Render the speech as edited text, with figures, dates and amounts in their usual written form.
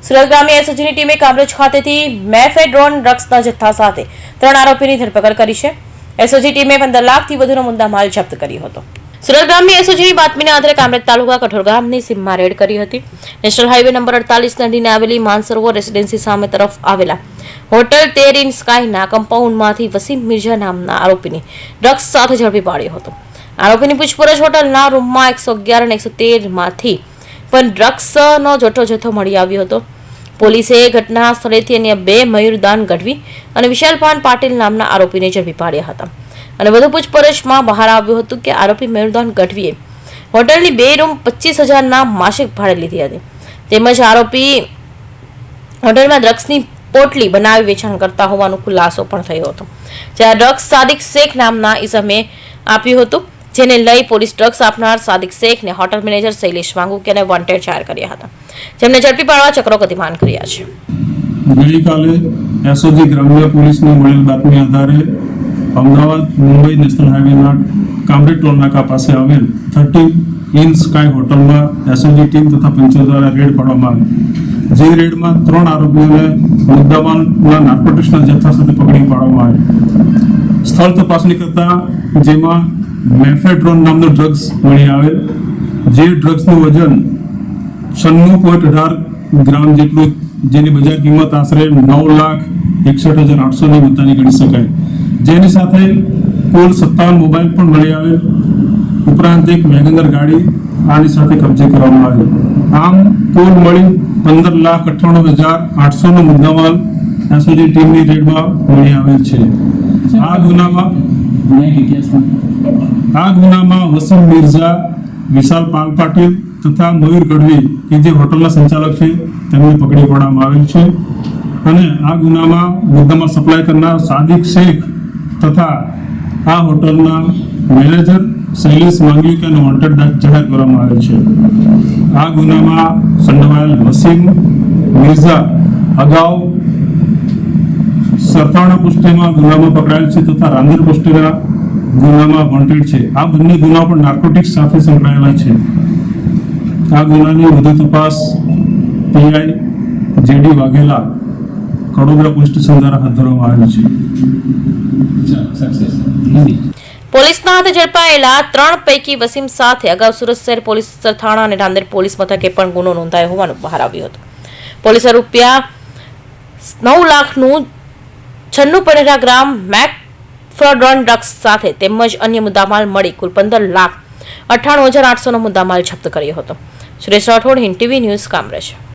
સુરત ગ્રામ્ય એસઓજીની ટીમે કામરેજ ખાતેથી મેફેડ્રોન ડ્રગ્સના જથ્થા સાથે 3 આરોપીની ધરપકડ કરી છે. એસઓજી ટીમે 15 લાખથી વધુનો મુદ્દામાલ જપ્ત કર્યો હતો. સુરત ગ્રામ્ય એસઓજીની બાતમીના આધારે કામરેજ તાલુકા કઠોર ગામની સીમમાં રેડ કરી હતી. નેશનલ હાઈવે નંબર 48 નદીને આવેલી માનસરોવર રેસિડેન્સી સામે તરફ આવેલા હોટલ ટેર ઇન સ્કાયના કમ્પાઉન્ડમાંથી વસીમ મિર્ઝા નામના આરોપીને ડ્રગ્સ સાથે ઝડપી પાડ્યો હતો. આરોપીની પૂછપરછ હોટલના રૂમમાં 111 અને 113 માંથી પણ ડ્રગ્સનો જથ્થો મળી આવ્યો હતો. પોલીસે ઘટના સ્થળેથી અન્ય 2 મયુરદાન ગઢવી અને વિશાલપાન પાટીલ નામના આરોપીને ઝડપી પાડ્યા હતા. અને વધુ પૂછપરછમાં બહાર આવ્યું હતું કે આરોપી મયુરદાન ગઢવીએ હોટલની 2 રૂમ 25,000ના માસિક ભાડે લીધી હતી. તેમજ આરોપી હોટલમાં ડ્રગ્સની પોટલી બનાવી વેચાણ કરતા હોવાનો ખુલાસો પણ થયો હતો. જ્યાં ડ્રગ્સ સાદિક શેખ નામના ઇસમે આપ્યું હતું, જેને લઈ પોલીસ ડ્રગ્સ આપનાર સાદિક શેખને હોટલ મેનેજર શૈલેષ વાંગુકિયાને વોન્ટેડ જાહેર કર્યા હતા, જેમને ઝડપી પાડવા ચક્રો ગતિમાન કર્યા છે. ગઈકાલે એસઓજી ગ્રામ્ય પોલીસને મળેલ બાતમી આધારે અમદાવાદ મુંબઈ નેશનલ હાઈવેના કામરેજ ટોલ નાકા પાસે આવેલ 13 ઇન સ્કાય હોટલમાં એસઓજી ટીમ તથા પંચો દ્વારા રેડ પાડવામાં આવી. જે રેડમાં 3 આરોપીઓને મુદ્દામાલના નાર્કોટિક્સના જથ્થા સાથે પકડી પાડવામાં આવી. સ્થળ તપાસણી કરતા જેમાં મેફેડ્રોન નામનું ડ્રગ્સ મળી આવેલ, જે ડ્રગ્સનું વજન 96.18 ગ્રામ જેટલું, જેની બજાર કિંમત આશરે 9,61,800ની મુદ્દાની ગણી શકાય. જેની સાથે કુલ 57 મોબાઈલ પણ મળી આવેલ, ઉપરાંત એક વેગનર ગાડી આની સાથે કબજે કરવામાં આવેલ. આમ કુલ મળી 15,98,800નો મુદ્દામાલ એસઓજી ટીમની રેડમાં મળી આવેલ છે. આ ગુનામાં વસીમ મિર્ઝા, વિશાલ પાલ પાટીલ તથા મયુર ગઢવી કે જે હોટલના સંચાલક છે તેમને પકડી પાડવામાં આવેલ છે. અને આ ગુનામાં મુદ્દામાલ સપ્લાય કરનાર સાદિક શેખ તથા આ હોટલના મેનેજર શૈલેષ વાંગુકિયાને વોન્ટેડ જાહેર કરવામાં આવેલ છે. આ ગુનામાં સંડોવાયેલ વસીમ મિર્ઝા અગાઉ સરથાણા પુષ્ટિમાં ગુનામાં પકડાયેલ છે તથા રાંદેર પુષ્ટિના ગુનામાં વોન્ટેડ છે. આ બંને ગુનાઓ પણ નાર્કોટિક્સ સાથે સંકળાયેલા છે. આ ગુનાની વધુ તપાસ PI JD Vaghela Kadodara police station દ્વારા હાથ ધરવામાં આવેલ છે. પોલીસના હાથે ઝડપાયેલા 3 પૈકી વસીમ સાથે અગાઉ સુરત શહેર પોલીસ સરથાણા અને રાંદેર પોલીસ મથકે પણ ગુનો નોંધાયો હોવાનું બહાર આવ્યું હતું. પોલીસે રૂપિયા 9 લાખનું 96.18 ગ્રામ મેફેડ્રોન ડ્રગ્સ સાથે તેમજ અન્ય મુદ્દામાલ મળી કુલ 15,98,800નો મુદ્દામાલ જપ્ત કર્યો હતો. Suresh Rathod, Hind TV news, Kamrej.